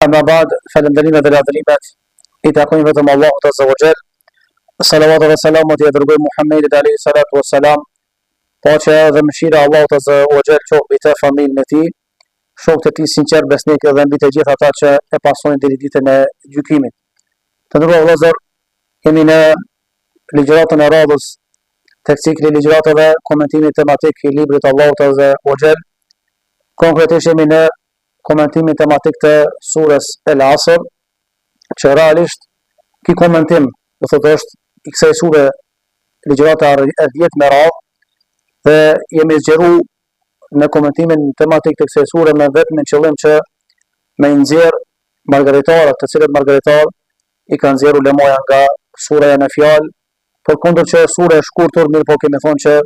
Amma ba'd, falënderimet dhe lavdërimet I takojnë vetëm Allahut Azza wa Jall. Salavat dhe selamat I dërgoj Muhammedit alayhi salatu wassalam. Paqja dhe mëshira e Allahut Azza wa Jall qoftë mbi të familjen e tij, shokët e tij sinqert besnikë dhe mbi të gjithë ata që e pasojnë deri ditën e gjykimit. Të nderuar vëllezër, jemi në ligjëratën e radhës tek cikli ligjëratave komentimit tematik I librit Allahut Azza wa Jall. Konkretisht jemi në komentimin tematik të surës El Asr, që realisht ky komentim, do thotë është I kësaj sure ligjërata e 10 me radhë, dhe jemi zgjeru në komentimin tematik të kësaj sure me vetëm qëllim që me nxjerr margaritarët, të cilët margaritar I kanë nxjerrur lemoja nga suraja në fjalë, përkundër që sura e shkurtër, mirë po kemi thonë që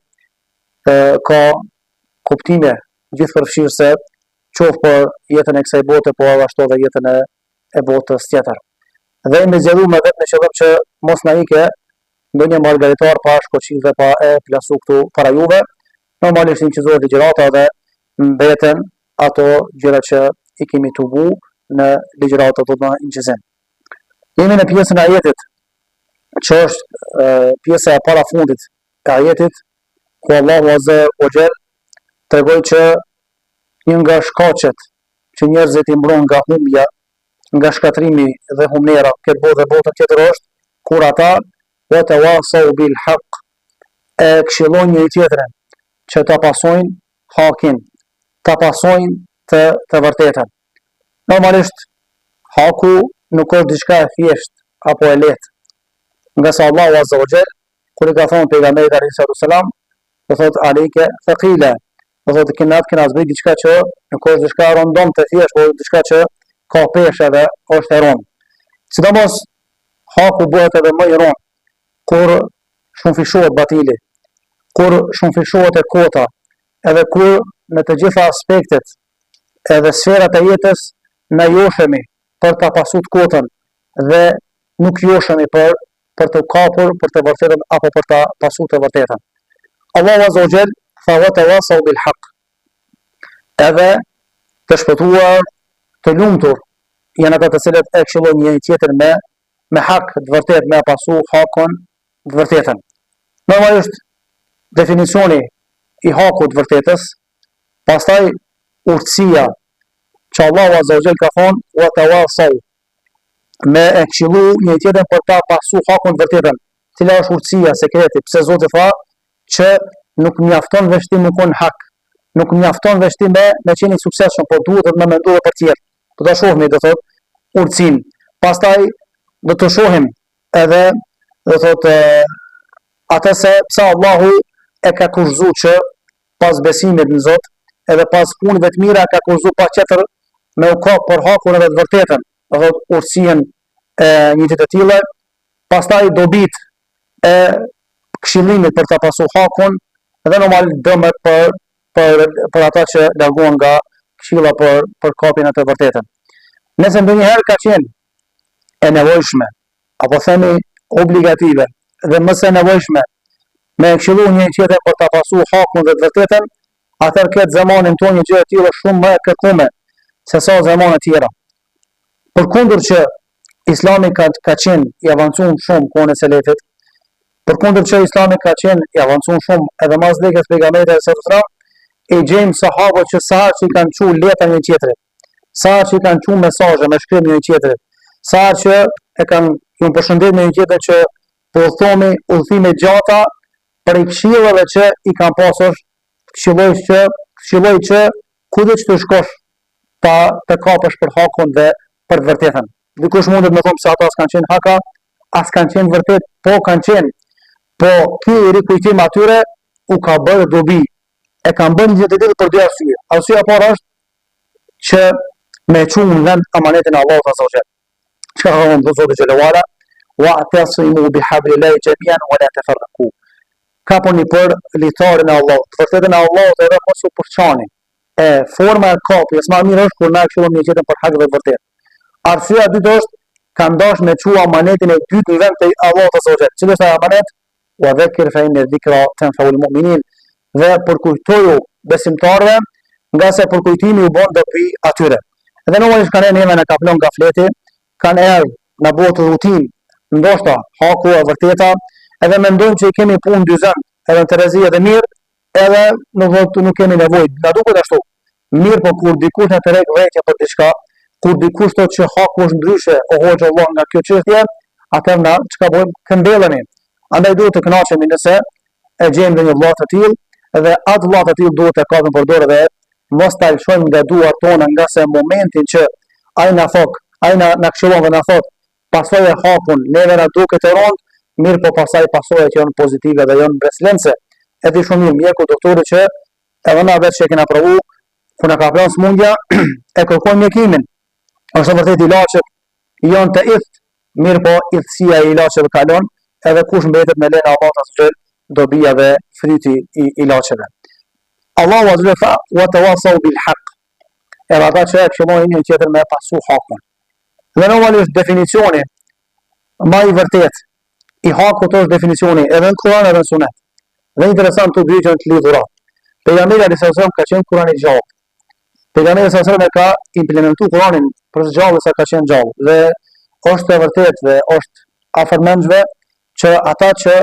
ka kuptime gjithëpërfshirëse, qoftë për jetën e kësaj bote, po ashtu edhe jetën e botës tjetër. Dhe jemi zgjedhur me vetëm qëllim që mos na ikë ndonjë margaritar pa shkoçi dhe pa e plasu këtu para juve. Normalisht incizohet ligjërata dhe mbeten ato gjëra që I kemi tubu në ligjërata do të incizim. Jemi në pjesën e ajetit, që është pjesa e parafundit e ajetit, ku Allahu Azza wa Jall tregoi që një nga shkaqet që njerëzit I mbron nga humbja, nga shkatrimi dhe humnera këtë botë dhe botën tjetër është kur ata watawasau bil haq e këshillojnë njëri tjetrin që ta pasojnë hakin, ta pasojnë të vërtetën. Normalisht haku nuk është diçka e thjeshtë apo e lehtë, nga sa Allahu Azza wa Jall kur I ka thonë pejgamberit alayhi salatu wasalam, do thotë alike thaqila, do thotë kena zbrit diçka që nuk është diçka rondom të thjeshtë, por diçka që ka peshë dhe është e rëndë. Sidomos haku bëhet edhe më I rëndë kur shumëfishohet batili, kur shumëfishohet e kota, edhe kur në të gjitha aspektet edhe sferat e jetës na joshemi për ta pasur kotën dhe nuk joshemi për të kapur për të vërtetën apo për ta pasur të vërtetën. Allahu Azza wa Jall fa watawasau bil haq. Edhe të shpëtuar, të lumtur janë ata të cilët e këshillojnë njëri tjetrin me hak, të vërtetë, me pasu hakun, të vërtetën. Normalisht definicioni I hakut të vërtetës, pastaj urtësia që Allahu Azza wa Jall ka thonë watawasau, me e këshillu njëri tjetrin për ta pasu hakun të vërtetën. Cila është urtësia, sekreti, pse Zoti tha që nuk mjafton veçti me kon hak, nuk mjafton veçti me qenë I suksesshëm, por duhet të më mendohet për tjerë. Do ta shohim, do thotë urtësinë. Pastaj do të shohim edhe do thotë atë se pse Allahu e ka kurzuar që pas besimit në Zot, edhe pas punëve të mira ka kurzuar pa tjetër me u kap për hakun edhe të vërtetën, do thotë urtësinë e një të tillë. Pastaj dobit e këshillimit për ta pasur hakun, dhe normal dëmet për ata që largohen nga këshilla për kapjen e të vërtetën. Nëse ndonjëherë ka qenë e nevojshme, apo themi obligative, dhe mëse e nevojshme me këshillu njëri tjetrin për ta pasur hakun dhe të vërtetën, atëherë këtë zamanin tonë një gjë e tillë shumë më e kërkuar se sa zamane tjera. Përkundër që Islami ka qenë I avancuar shumë kohën e selefit, përkundër që Islami ka qenë I avancuar shumë edhe mas vdekjes pejgamberit sallallahu alaihi wasallam, e gjejmë sahabët që sa që I kanë thënë letra njëri tjetrit, sa që I kanë thënë mesazhe me shkrim njëri tjetrit, sa që e kanë ju përshëndet njëri tjetrin që po thomi udhëtime gjata për këshillave që I kanë pasur, këshilloj që kudo që të shkosh ta të kapësh për hakun dhe për vërtetën. Dikush mundet me thonë se ata s'kan qenë haka, as kanë qenë vërtet, po kanë qenë. Po ky rikujtim atyre u ka bërë dobi. E kanë bërë një të tillë për dy arsye. Arsyeja e parë është që me çunë në vend amanetin e Allahut Azza wa Jall. Çka ka thënë Zoti xhelalu ala, wa'tasimu bihablillahi jami'an wa la tafarraqu. Kaponi për litarin e Allahut, të vërtetën e Allahut edhe mos u përçani. Forma e kapjes më mirë është kur na këshillojmë një tjetrin për hak dhe vërtet. Arsyeja e dytë është kanë dashur me çu amanetin e dytë në vend të Allahut Azza wa Jall. Cili është amanet? Wa dhakir fa inna dhikra tanfa'ul mu'minin. Dhe përkujtoju besimtarëve, nga se përkujtimi u bën dobi atyre. Edhe normalisht kanë neve na kaplon gafleti, kanë erë në botë rutinë, ndoshta haku e vërteta, edhe mendojmë që i kemi punë dyzën, edhe në Terezi edhe mirë, edhe nuk kemi nevojë. Na duket ashtu. Mirë, po kur dikush na tërheq vërejtja për diçka, kur dikush thotë që haku është ndryshe, o hoxha Allah nga kjo çështje, atëherë na çka bëjmë? Këndellemi. Andaj duhet të kënaqemi nëse e gjejmë ndonjë vëlla të tillë, edhe atë vëlla të tillë duhet të kapim për dorë dhe mos ta lëshojmë nga duart tona, nga se momentin që ai na thok, ai na këshillon dhe na thot, pasojë hakun, neve na duket e rënd, mirë, po pasaj pasojat që janë pozitive dhe janë breslënse. E di shumë mirë mjeku doktori që edhe na vetë që e kena provu, kur na ka pranë smundja, e kërkojmë mjekimin. Është vërtet ilaçet janë të idhtë, mirë, po idhësia e ilaçeve kalon, edhe kush mbetet me lena Allahut azhajal dobia dhe fryti i ilaçeve. Allahu azhajal tha wa tawasaw bil haqq. Edhe ata që e këshillojnë një tjetër me pasu hakun. Dhe normalisht definicioni më i vërtet i hakut është definicioni edhe në Kur'an edhe në Sunet. Dhe interesant të dy që janë të lidhura. Pejgamberi alayhis salam ka qenë Kur'ani i gjallë. Pejgamberi alayhis salam ka implementuar Kur'anin për gjallë sa ka qenë gjallë. Dhe është e vërtet dhe është afër mendshme që ata që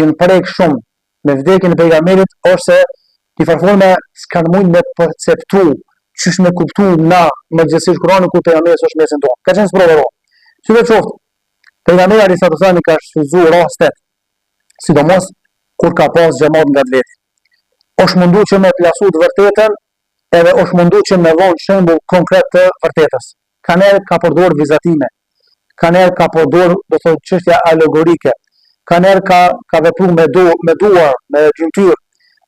janë prek shumë me vdekjen e pejgamberit është se ti farforme s'kan mund me perceptu, çish me kuptu na me gjithësisht Kur'anin ku pejgamberi është mesin tonë. Ka qenë sprovë. Si do të qoftë, pejgamberi alayhis salam ka shfuzuar rastet, sidomos kur ka pas xhamat nga vetë. Është mundu që me plasu të vërtetën, edhe është mundu që me dhënë shembull konkret të vërtetës. Kanë ka përdor vizatime. Kanë ka përdor, do thotë çështja alegorike. Kanë ka vepruar me duar, me gjymtyr.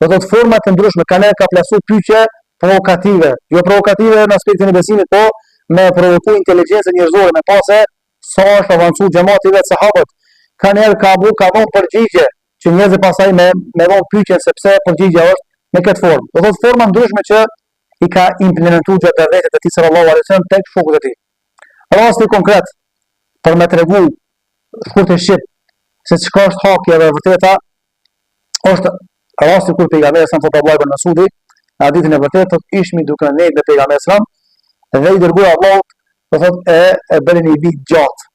Do thotë forma të ndryshme, kanë ka plasu pyetje provokative, jo provokative në aspektin e besimit, po me provoku inteligjencën njerëzore, me pasë sa është avancuar xhamati vetë sahabët. Kanë ka dhënë përgjigje që njerëzit pasaj me dhënë pyetje sepse përgjigjja është me këtë formë. Do thotë forma ndryshme që i ka implementuar gjatë vetë të tij sallallahu alaihi wasallam tek shokët e tij. Rasti konkret për me tregu shkurt e shqip se çka është haki edhe vërteta është rasti kur pejgamberi sa thotë Allahu ibn Mas'udi në hadithin e vërtetë ishmi duke ne me pejgamberin sallam dhe i dërgoi Allahu do thotë e bëri një vit gjatë.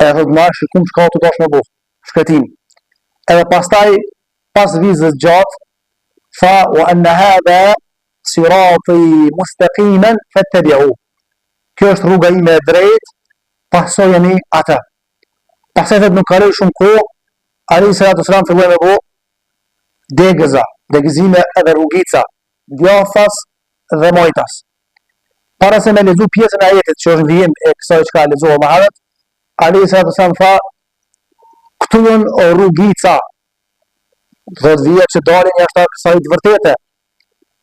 E thotë ma shikum çka të dosh me bëj. Shkretim. Edhe pastaj pas vizës gjatë fa wa anna hadha sirati mustaqiman fattabi'u. Kjo është rruga ime e drejtë, pasojeni atë. Pastaj vetë nuk kaloi shumë kohë, alayhi salatu sallam filloi me bëu degëzime edhe rrugica, djafas dhe mojtas. Para se me lexu pjesën e ajetit që është vijim e kësaj që ka lexuar më herët, alayhi salatu sallam tha këtu janë rrugica. Dhe vija që dalin jashtë kësaj të vërtete.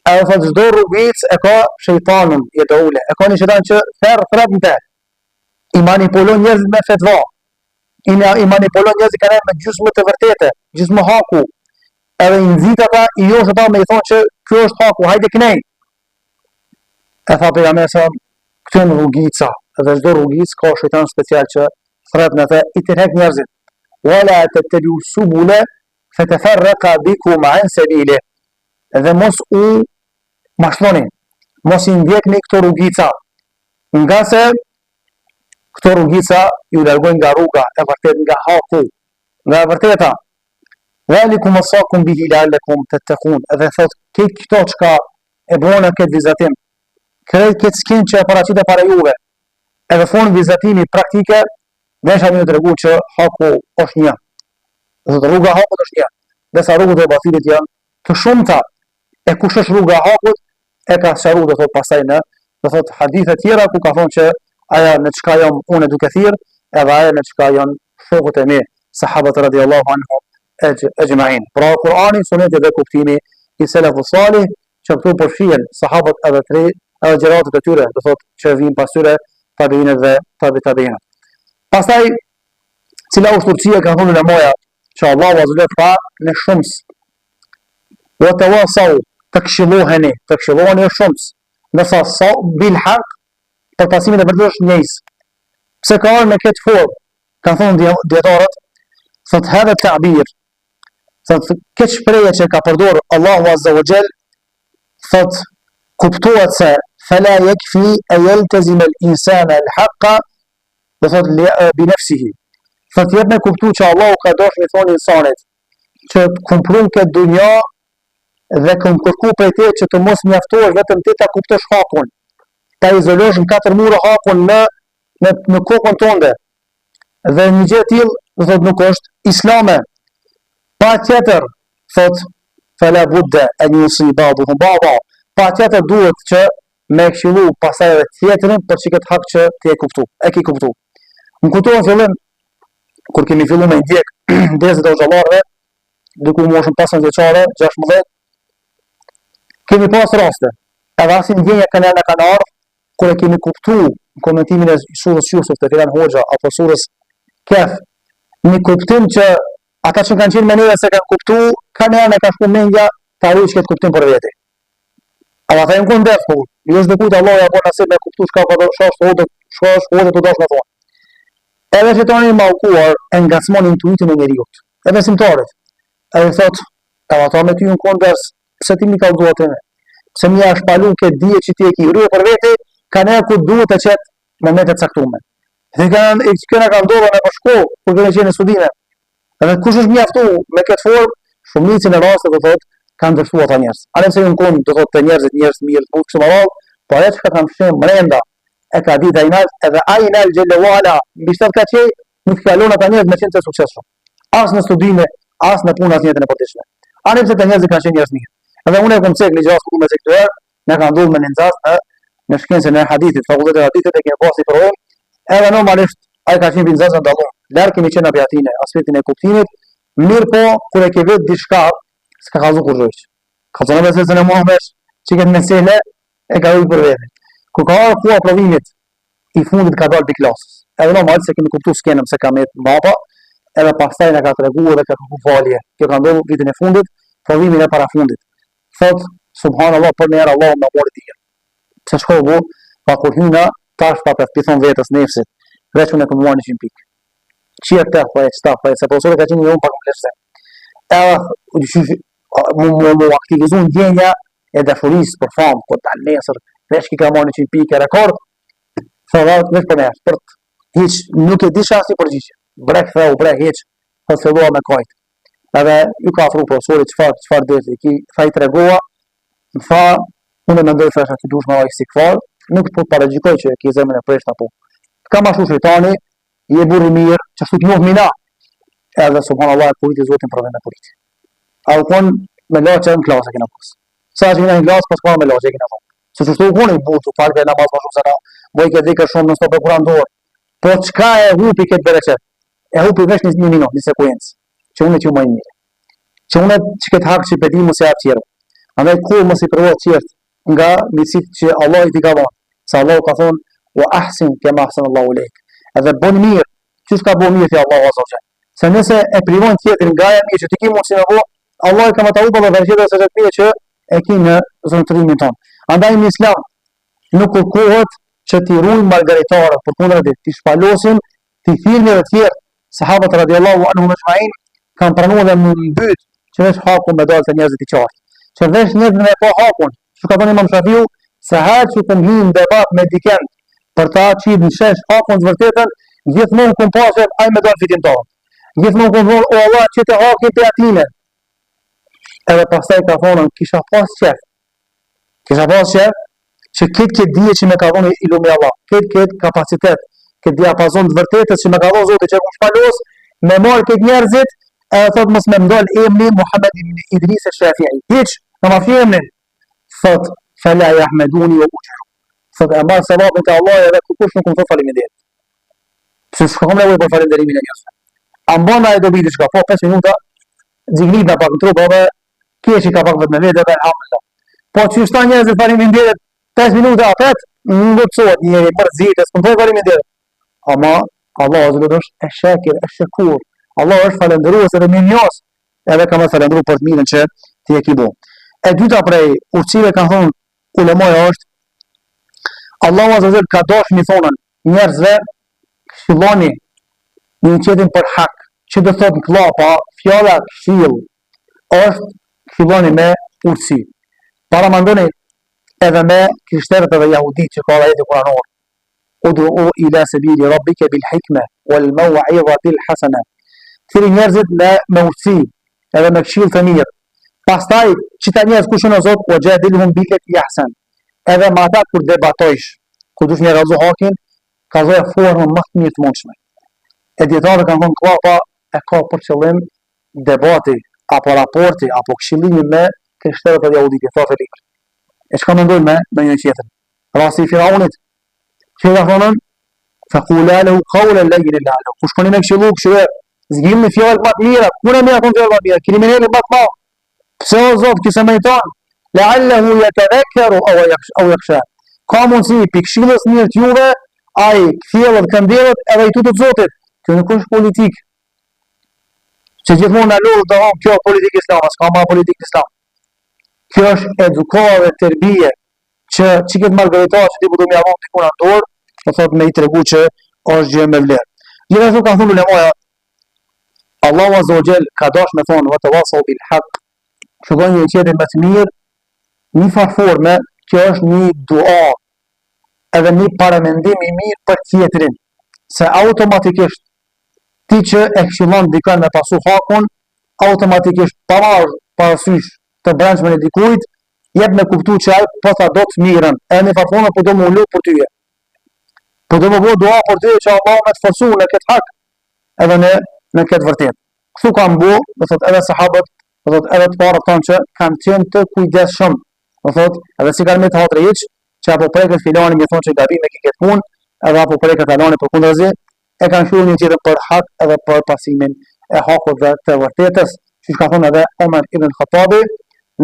Edhe thotë çdo rrugic e ka shejtanin e doule. E ka një shejtan që thret i manipulon njerëzit me fetva. I manipulon njerëzit kanë me gjysmë të vërtete, gjysmë haku. Edhe i nxit ata i josh ata me i thonë që ky është haku, hajde kënej. E tha pejgamberi sa këtu në rrugica, edhe çdo rrugic ka shejtan special që thret në atë i tërheq njerëzit. Wala tattabi'u subula fatafarraqa bikum an sabili. Edhe mos u mashtoni, mos i ndjekni këto rrugica, nga se këto rrugica ju largojnë nga rruga e vërtet, nga haku, nga e vërteta. Dhalikum wasakum bihi la'allakum tattaqun. Edhe thot këto çka e bëna këtë vizatim, këtë skin që e paraqitet para juve, edhe fon vizatimi praktike, desha më tregu që haku është një. Dhe rruga e hakut është një. Desa rrugët e batilit janë të shumta. E kush është rruga e hakut e ka sqaruar do thot pastaj në do thot hadithe tjera ku ka thonë që aja në çka jam unë duke thirr, edhe aja në çka janë shokët e mi, sahabët radhiyallahu anhum ejma'in. Pra Kur'ani, Suneti dhe kuptimi i selefut salih që këtu përfshihen sahabët edhe tre edhe gjeratët e tyre, do thot që vijnë pas tyre tabiinët dhe tabiinët. Pastaj cila është urtësia ka thonë moja që Allahu azza wa jalla në shums. Wa tawasaw të këshilloheni shumës, nësa sa bil haq, për pasimin e vërtet është njëjës. Pse ka arë me këtë formë, kanë thonë djetarët, thot hadha ta'bir, thot këtë shprehje që ka përdorur Allahu azza wa jall, thot kuptohet se fala yakfi an yaltazima al-insana al-haqqa bi nafsihi. Thot jep me kuptu që Allahu ka dosh me thonë insanit që të kumprun këtë dunja dhe këm kërku për te që të mos mjaftohesh vetëm ti ta kuptosh hakun, ta izolosh në 4 mure hakun në kokën tënde. Dhe një gjë e tillë thot nuk është islame. Pa tjetër thot fala budda an yusibahu baba. Pa tjetër duhet që me këshillu pasaj edhe tjetërin për që këtë hak që ti e ki kuptu. Më kuptohen fillim kur kemi fillu me ndjek derzet e xhallarëve, diku moshën 15 vjeçare, 16, kemi pas raste. Edhe asi ndjenja kanë ardhur kur e kemi kuptu në komentimin e surës Yusuf të filan Hoxha apo surës Kehf, një kuptim që ata që kanë qenë me neve se kanë kuptu, kanë e ka shku mendja ta ujë që këtë kuptim për veti. Ata ta jenë kënë defë, jo është dhe Allah ja bërë nësip me kuptu shka është hodë të dosh me thonë. Edhe shetani i mallkuar e ngacmon intuitin e njeriut, edhe simtarit. Edhe thot, edhe ata me ty në konders, pse ti mi ka duha të me? Pse mi a shpalu këtë dije që ti e ki rruje për veti, ka ne ku duhet të qetë momentet saktume. Dhe këna ka ndodhë në përshko, kur këne qenë në studime. Edhe kush është mjaftu me këtë formë, shumicin e rastet dhe thot, kanë dërshtu ata njerëz. Alem se ju në kondë, dhe thot të njerëzit mirë, të kështë më rallë, po e që ka kanë shemë mrenda, e ka ditë Ainal, edhe Ainal Gjellewala, mbi shtet ka qej, nuk fjallon ata njerëz me qenë të suksesshëm. As në studime, as në punë, as njëtën e përditshme. Anë pse të njerëzit kanë qenë njerëz mirë. Edhe unë e kom cek një gjasë ku me cek të herë, ne ka ndodhur me një nxas në shkencën e hadithit, fakultetin e hadithit e kemi pasi provën, edhe normalisht ai ka qenë nxas ndallon. Larg kemi qenë apo aty në aspektin e kuptimit, mirë po kur e ke vetë diçka, s'ka kallzu kurrësh. Ka thonë vetë se ne Muhammed, çiket mesele e ka dhënë për veten. Kur ka ardhur koha provimit i fundit ka dalë piklasës. Edhe normalisht se kemi kuptuar skenën se ka me mbapa, edhe pastaj na ka treguar dhe ka kërkuar falje. Kjo ka ndodhur vitin e fundit, provimin e parafundit. Thot subhanallahu për ne Allahu më mori dia. Pse shkova pa kur hyna tash pa pithon vetës nefsit. Veç unë kam marrë 100 pikë. Çieta po e sta po e profesori ka qenë një pa kompleksë. Mu aktivizun ndjenja e dashurisë për famë, për dalë nesër, veç ki ka marrë 100 pikë rekord. Thonë veç për ne, për hiç nuk e di asnjë përgjigje. Brek theu, brek hiç, po fillova me kajt. Edhe ju ka afru profesori çfarë deti, ki tha i tregova, më tha, unë mendoj thasha që duhesh me vaj istighfar, nuk po paragjikoj që ke zemrën e preshta po. Ka mashu shejtani, je burri mirë, që ashtu t'njoh mina. Edhe subhanallahu kuriti Zotin provën me kurit. A u kon me laçë në klasë kena pas. Sa që në klasë pas me laçë kena pas. Se çu koni butu falë namaz më shumë se na, boj ke dhikë shumë në stop e Kur'an dorë. Po çka e hupi këtë bereqet? E hupi vesh një minutë, një sekuencë. Që unë që më i mirë. Që unë që këtë hak që pedi mos e hap tjerë. Andaj kur mos i provo tjerë nga mirësitë që Allah i t'i ka dhënë. Se Allah ka thonë wa ahsin kama ahsana Allahu ilejk. Edhe bën mirë, çu ka bën mirë ti Allahu azza wa jall. Se nëse e privon tjetrin nga ajo mirë që ti ke mundsi me bëu, Allah ka më tauba dhe vërtetë se vetë mirë që e ke në zonëtrimin ton. Andaj në Islam nuk kërkohet që ti ruajmë margaritarë, përkundër ti shpalosin, ti thirrni edhe të tjerë. Sahabët radhiyallahu anhum ajma'in kanë pranuar dhe më mbyt që veç hakun me dalë të njerëzit i qartë. Që veç njerëzit me pa hakun, që ka thonë Imam Shafiu, se hajtë që këm hinë debat me dikend për ta qitë në shesh hakun të vërtetën, gjithmonë këm pasër aj me dalë fitim tonë. Gjithmonë këm thonë, o Allah, që të hakin për atine. Edhe pastaj ka thonë, kisha pas qef, që këtë dije që me ka thonë ilumi Allah, këtë kapacitet, këtë diapazon të vërtetës që me ka thonë Zotë që e ku shpalos, me marë këtë njerëzit, edhe thot mos me mdol emni Muhammed ibn Idris e Shafi'i. Hiç, në ma fi emnin. Thot, fala yahmeduni wa ujru. Thot, e marë sevapin të Allah edhe kush nuk më thot faleminderit. Pse s'ka nevojë për falenderimin e njerëzve. A mbona e dobi diçka, po 5 minuta, xiglit na pak në trup, edhe keqi ka pak vetë me vete, alhamdulillah. Po që shta njerëzit faleminderit 5 minuta apet, nuk çohet njëri mërzit, s'kam thot faleminderit. Ama Allah azza wa është e shakir, e shakur. Allah është falendërues edhe mirënjohës, edhe ka më falendëruar për të mirën që ti e ke bën. E dyta prej urtësive kanë thonë ulemoja është Allahu azza wa jall ka dashur mi thonën njerëzve këshilloni një qetin për hak, që do thotë klapa, fjala këshill është këshilloni me urtësi. Para mandoni edhe me krishterët edhe jahudit që ka ajeti kuranor. Ud'u ila sabili rabbika bil hikme wal maw'izatil hasana. Thiri njerëzit me urtësi edhe me këshill të mirë. Pastaj çita njerëz kush janë Zot, wajadilhum billati ahsan. Edhe me ata kur debatojsh, kur dush një razu hakin, ka dhënë formë më të mirë të mundshme. E dietarët kanë thënë klapa e ka për qëllim debati apo raporti apo këshillimi me krishterët e jahudit, thotë libri. E çka mendojnë me një tjetër? Rasti i Firaunit, që ka thonë faqula lahu qawlan layyinan la'allahu. Kush koni me këshillu, këshillë zgjidhni fjalë më të mira. Kur e më thon fjalë më të mira, kriminali më të madh. Pse o Zot kisë më thon? La'allahu yatadhakkaru aw yakhsha. Ka mundsi pikë këshillës mirë të juve, ai kthjellet këmbëllët edhe i tutut Zotit. Kjo nuk është politik. Që gjithmonë na lodh do kjo politikë islame, s'ka ma politikë islam. Kjo është edukova dhe terbije që çiket margaritar që ti do më avon diku në dorë, do thotë me i tregu që është gjë me vlerë. Gjithashtu ka thënë ulemaja, Allahu Azza wa Jall ka dashur me thonë wa tawasaw bil haqq. Shikoni një çështje më të mirë, një farforme që është një dua edhe një paramendim i mirë për tjetrin, se automatikisht ti që e këshillon dikën me pasu hakun, automatikisht pavarësisht parasysh të brendshmën e dikujt, jep me kuptu që ai po tha do të mirën, e një farforme po do më ulu për tyje. Po do më bëu dua për tyje që Allah me të forcu në këtë hak, edhe në këtë vërtet. Kështu kanë bu, do thot edhe sahabët, do thot edhe të parët tonë që kanë qenë të kujdesshëm, do thot edhe si kanë me të hatre hiç, që apo preket filani më thonë që gabim e ki këtë punë, edhe apo preket alani përkundazi, e kanë shkruar një tjetër për hak edhe për pasimin e hakut dhe të vërtetës, siç ka thënë edhe Omar ibn Khattabi,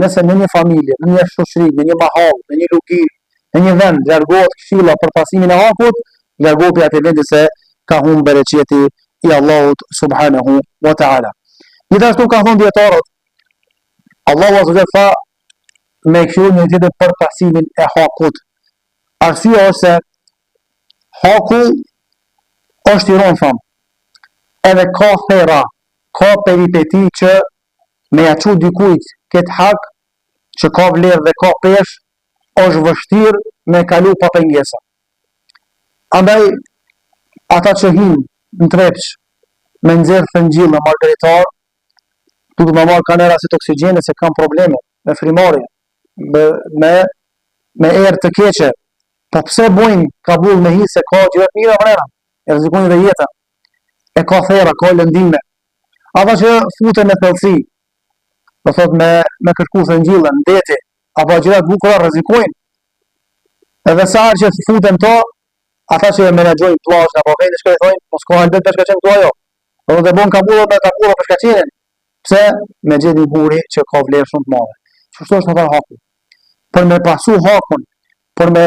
nëse në një familje, në një shoqëri, në një mahall, në një lugim, në një vend largohet këshilla për pasimin e hakut, largohet atë vendi se ka humbur bereqeti i Allahut subhanahu wa ta'ala. Gjithashtu ka thënë dietarët, Allahu azza wa jalla tha me këshill një tjetër për pasimin e hakut. Arsyeja është se haku është i rënë thamë, edhe ka thera, ka peripeti që me ja çu dikujt këtë hak që ka vlerë dhe ka pesh, është vështirë me kalu pa pengesa. Andaj, ata që hinë në trepç, me nxerë thëngjil në margaritar, duke me marrë kanera si të oksigene se kam probleme me frimarje, me erë të keqe, po pse bojnë kabull me hi se ka gjërat mira vrena, e rrezikojnë dhe jetën, e ka thera, ka lëndime. Ata që futen në thellësi, do thot me kërku thëngjillën, deti, apo gjërat bukura rrezikojnë. Edhe sa që futen to, ata që menaxhojnë plazhin apo vendin që i thonë, mos ka albet peshkaqen këtu ajo. Do të bëjnë kabulla me kabulla peshkaqenin. Pse? Me gjeni buri që ka vlerë shumë të madhe. Çfarë është ata haku? Për me pasu hakun, për me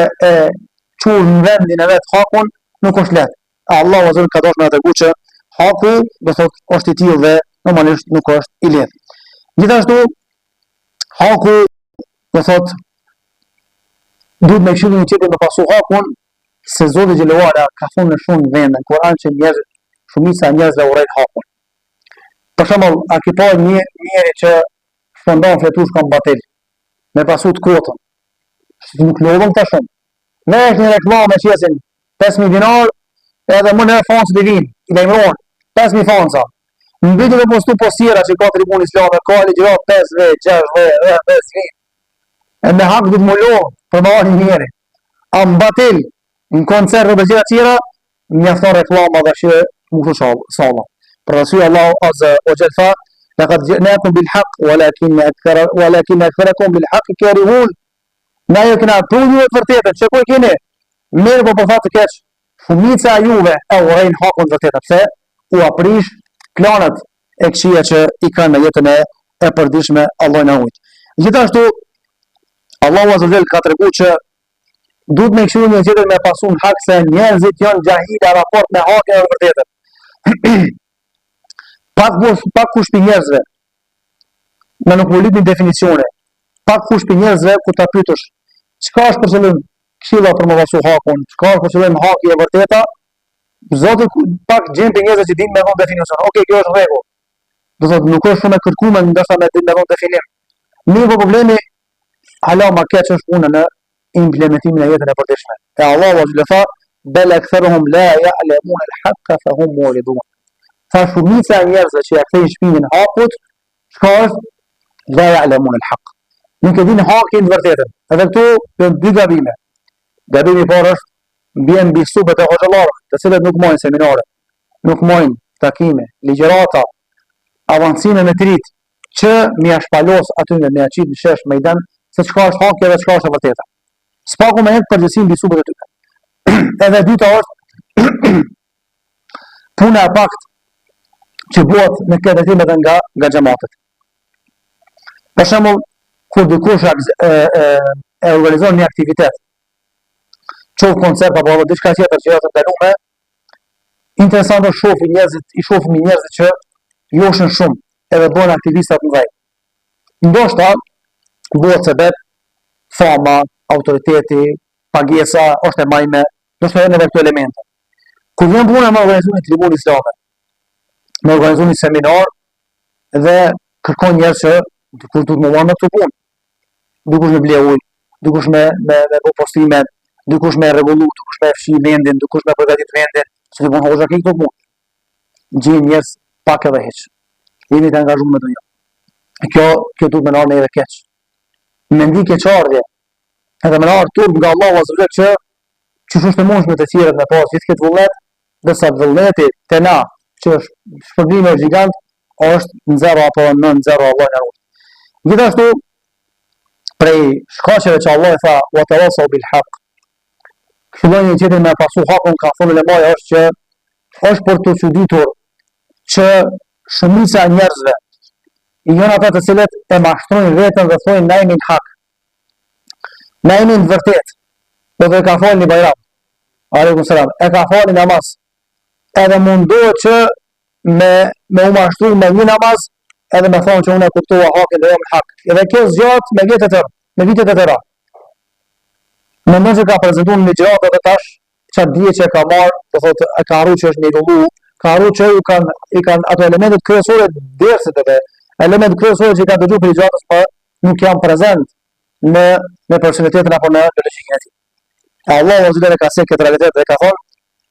çu në vendin e vet hakun, nuk është lehtë. Allahu azza ka dashur me tregu që haku, do thot, është i tillë dhe normalisht nuk është i lehtë. Gjithashtu, haku, do thot, duhet me këshillin një tjetër me pasu hakun, se Zoti xhelalu ala ka thonë në shumë vende në Kur'an që shumica e njerëzve urrejnë hakun. Për shembull, a ki pa njëri që shpërndan fletush kam batel, me pasu të kotën. Nuk lodhëm të shumë. Me është një reklamë që jesin 5.000 dinar, edhe më në fansë të vinë, i lejmëron, 5.000 fansa. Në vitin dhe postu posjera që ka tribun islame, ka ligjerat 5 vej, 6 vej, 5 vej. E me hak dhëtë më lodhë për më arë njëri. A më batel, në koncert dhe bëgjera qira, mjafton reklama dhe që më shu shala. Për rësuj Allah azza o gjellë fa, laqad ji'nakum bil haqq walakin aktharakum bil haqq karihun. Na ju kena pruju të vërtetën, që ku e keni? Mirë po për fat të keq, shumica juve e urrejnë hakun të vërtetën, pse u aprish planet e këqija që i kanë në jetën e përditshme, Allah na ujt. Gjithashtu Allahu azza wa jall ka treguar që duhet me këshillin një tjetër me pasun hak se njerëzit janë gjahila raport me hakun e vërtetën. Pak kush për njerëzve, me nuk më lidh një definicione, pak kush për njerëzve ku ta pyetësh, çka është për qëllim këshilla për më pasu hakun, çka është për qëllim haki e vërteta, Zoti pak gjen për njerëzve që dinë me vonë definicion. Okej, kjo është rregull. Do thotë nuk është shumë e kërkuar, ndoshta me dinë me vonë definim. Mirë, po problemi hala ma keq është puna implementimin e jetën e përditshme. E Allahu azza tha bel aktharuhum la ya'lamun al-haqqa fa hum muridun. Fa shumica e njerëzve që ja kthejnë shpinën hakut, çka është la ya'lamun al-haqq. Nuk e dinë hakin të vërtetën. Edhe këtu janë dy gabime. Gabimi i parë është mbien mbi supet e hoxhallarëve, të cilët nuk mojnë seminare, nuk mojnë takime, ligjërata, avancime me trit, që mi shpalos aty me aqit në shesh mejdan, se çka është haki dhe çka është e vërteta. Spaku me jetë përgjithësi mbi supet e tyre. Edhe dyta është puna e pakt që bëhet në këtë drejtim edhe nga xhamatet. Për shembull, kur dikush e organizon një aktivitet, qoftë koncert apo diçka tjetër që është ndaluar, interesant është shohim njerëzit që joshin shumë edhe bëhen aktivistë të mëdhenj. Ndoshta bëhet sebeb fama, autoriteti, pagesa, është e majme, ndoshta janë edhe këto elemente. Kur vjen puna me organizimin e tribunit islame, me organizimin e seminar dhe kërkon njerëz që dikush duhet më marrë në këtë punë. Dikush me ble ujë, dikush me bo postime, dikush me rregullu, dikush me fshi vendin, dikush me përgatit vendin, se të punë hoxha këtë punë. Gjejnë njerëz pak edhe hiç. Jemi të angazhuar me dunjë. Kjo duhet më nërë edhe keq. Me ndi keqardhje, edhe më nërë turp nga Allahu azza wa jalla që çush është e mundshme të tjerët me pas gjithë këtë vullnet, dërsa vullneti te na, që është shpërblimi gjigant, është në zero apo në zero Allah na ruaj. Gjithashtu prej shkaqeve që Allah e tha wa tawasaw bil haqq. Fillon një tjetër me pasu hakun, ka thonë ulemaja është që është për të çuditur që shumica e njerëzve janë ata të cilët e mashtrojnë veten dhe thonë na jemi në hak. Na jemi në vërtet. Do të ka falë një bajram. Aleikum selam. E ka falë namaz. Edhe mundohet që me u mashtru me një namaz, edhe me thonë që unë e kuptova hakin dhe jam në hak. Edhe kjo zgjat me vitet e tëra. Mendon se ka prezantuar në ligjërat edhe tash, çfarë dije që ka marrë, do thotë e ka harruar që është një idollu, ka harruar që i kanë ato elementet kryesore të dersit edhe elementet kryesore që i kanë dëgjuar për ligjëratës, por nuk janë prezant në personalitetin apo në logjikën e tij. Allahu azza wa jalla ka thënë këtë realitet dhe ka thonë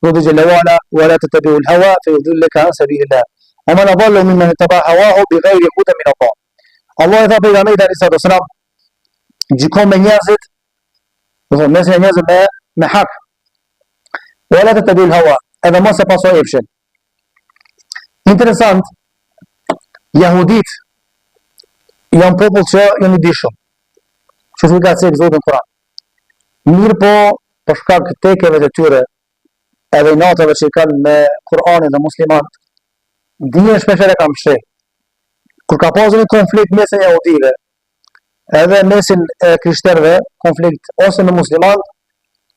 Rudi Jellewala wa la tattabi'ul hawa fa yudillaka an sabilillah. Wa man adalla mimman ittaba hawahu bighayri hudan min Allah. Allah i tha pejgamberit alayhi salatu wasalam, gjikon me njerëzit, do thonë mesin e njerëzve me hak. Wa la tattabi'ul hawa, edhe mos e pasoj epshin. Interesant, jahudit janë popull që janë i dishëm. Që thë ka cekë Zotin Kur'an. Mirë po, për shkak të tekeve të tyre, edhe i natëve që i kanë me Kur'anin dhe muslimat, dijen shpesher e kam sheh. Kur ka pasur një konflikt mesin jahudive, edhe mesin e krishterëve, konflikt ose me musliman,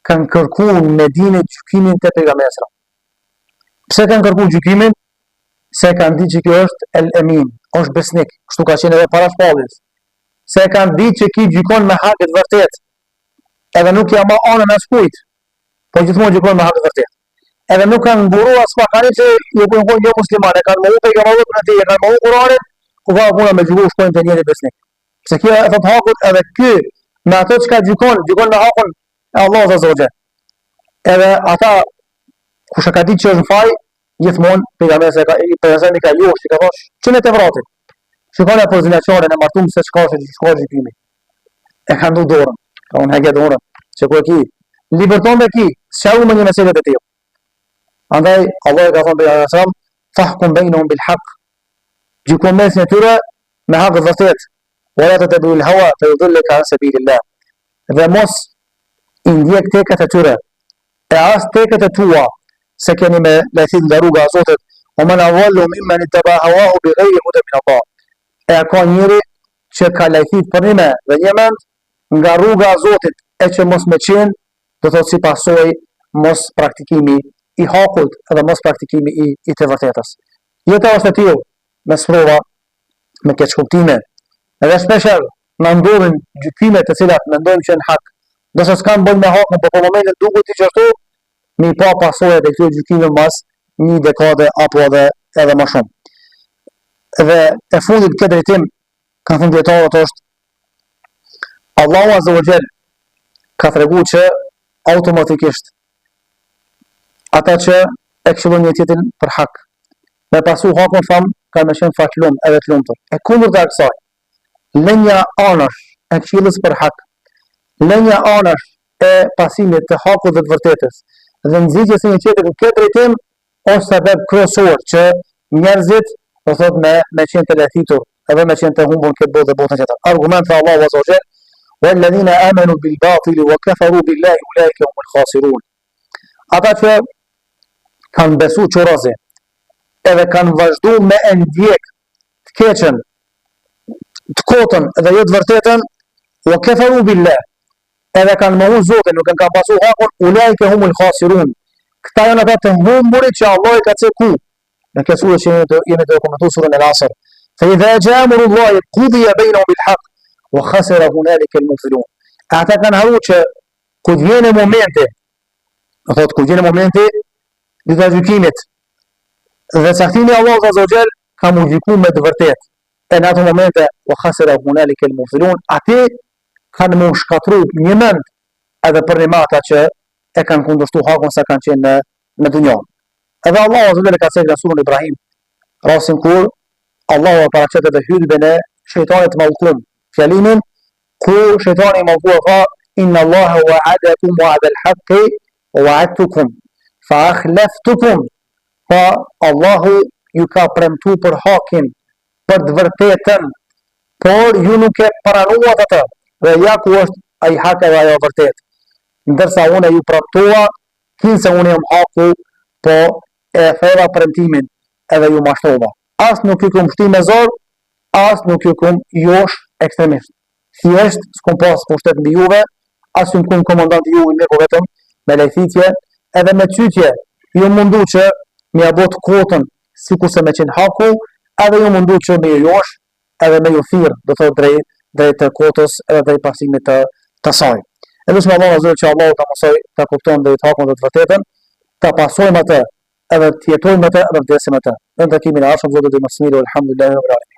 kanë kërkuar me dinë gjykimin te pejgamberi. Pse kanë kërkuar gjykimin? Se kanë ditë që kjo është el-emin, është besnik, kështu ka qenë edhe para shpalljes. Se kanë ditë që ki gjykon me hak të vërtet, edhe nuk ja ma anën as kujt, po gjithmonë gjykon me hak të vërtet. Edhe nuk kanë mburu as fakani që jo musliman, e kanë mohu pejgamberin e tij, e kanë mohu Kur'anin, ku ka puna me gjyku shkojnë te njëri besnik. Se kjo e thot hakut edhe ky me ato çka gjykon me hakun e Allahut azza wa jalla. Edhe ata kush e ka ditë që është në faj, gjithmonë pejgamberi ka ljosh, ka thosh, çunë të vratin. Shikoni apo zinaçaren e martum se çka është gjykimi. E kanë ndu dorën, ka unë hege dorën, që ku e ki, liberton dhe ki, s'qaru me një meselet e tjo. Andaj, Allah e ka thonë pejgamberi sallam, fahkum bainahum bil haqq, gjykon mesin e tyre me hak të vërtet, wala tattabi'ul hawa fayudillaka an sabilillah. Dhe mos i ndjek tekat e tyre, e as tekat e tua, se keni me lajthit nga rruga e Zotit, o man adallu mimman ittaba hawahu bighayri hudan min Allah. E ka njëri që ka lajthit për një me dhe një mend nga rruga e Zotit, e që mos me qenë, do thot si pasoj mos praktikimi i hakut edhe mos praktikimi i të vërtetës. Jeta është e tillë, me sprova, me keq kuptime. Edhe shpeshherë na ndodhin gjykime të cilat mendojmë që në hak, do se s'kan bën me hakun, por për momentin duket i qashtu, mi pa pasojat e këtyre gjykimeve mas një dekade apo edhe më shumë. Dhe e fundit këtë drejtim, kanë thënë dietarët është Allahu azza wa jall ka treguar që automatikisht ata që e këshillojnë një tjetrin për hak, me pasu hakun tham, ka me qenë fatlum edhe të lumtur. E kundërta e kësaj, lënia anash e këshillës për hak, lënia anash e pasimit të hakut dhe të vërtetës, dhe nxitjes së një tjetri në këtë drejtim është sebeb kryesor që njerëzit do thot me qenë të lehtësitur edhe me qenë të humbur këtë botë dhe botën tjetër. Argumenti Allahu azza wa jall وَالَّذِينَ آمَنُوا بِالْبَاطِلِ وَكَفَرُوا بِاللَّهِ أُولَٰئِكَ هُمُ الْخَاسِرُونَ. Ata që kanë besu çorazi edhe kanë vazhdu me e ndjek të keqen, të kotën dhe jo të vërtetën, وَكَفَرُوا بِاللَّهِ, edhe kanë mohu Zotin, nuk kanë pasu hakun, أُولَٰئِكَ هُمُ الْخَاسِرُونَ. Këta janë ata të humburit që Allah i ka ceku. Në këtë surë që jemi të komentuar surën Al-Asr. فَإِذَا جَاءَ أَمْرُ اللَّهِ قُضِيَ بَيْنَهُم بِالْحَقِّ وَخَسِرَ هُنَالِكَ الْمُبْطِلُونَ. Ata kanë harru që kur vjen momenti, do thotë kur vjen momenti i gjykimit dhe caktimi i Allahut azza wa jall ka mundikuar me të vërtetë. E në ato momente وَخَسِرَ هُنَالِكَ الْمُبْطِلُونَ, atë kanë më shkatruar një mend edhe për ata që e kanë kundërshtuar hakun sa kanë qenë në dunjë. Edhe Allahu azza wa jall ka thënë në surën Ibrahim, rasin kur Allahu paraqet edhe hyrjen e shejtanit mallkum, fjalimin ku shejtani i mallkuar tha inna Allaha wa'adakum wa'da al-haqqi wa wa'adtukum fa akhlaftukum. Fa Allahu ju ka premtuar për hakin, për të vërtetën, por ju nuk e pranuat atë. Dhe ja ku është ai hak dhe ajo vërtet. Ndërsa unë ju premtova, kinse unë jam haku, po e theva premtimin edhe ju mashtova. As nuk ju kum shti me zor, as nuk ju kum josh ekstremisht. Thjesht s'kum pas pushtet mbi juve, as ju kum komandant juve me po vetëm me lejthitje edhe me cytje. Ju mundu që me abot kotën sikurse me qenë haku, edhe ju mundu që me ju josh edhe me ju thirr, do thot drejt të kotës edhe drejt pasimit të saj. Edhe shumë Allah azza që Allahu ta mësoj ta kuptojmë drejt hakun dhe të vërtetën, ta pasojmë atë edhe të jetojmë atë edhe të vdesim atë. Në takimin e ardhshëm, zoti i mëshirë, alhamdulillah.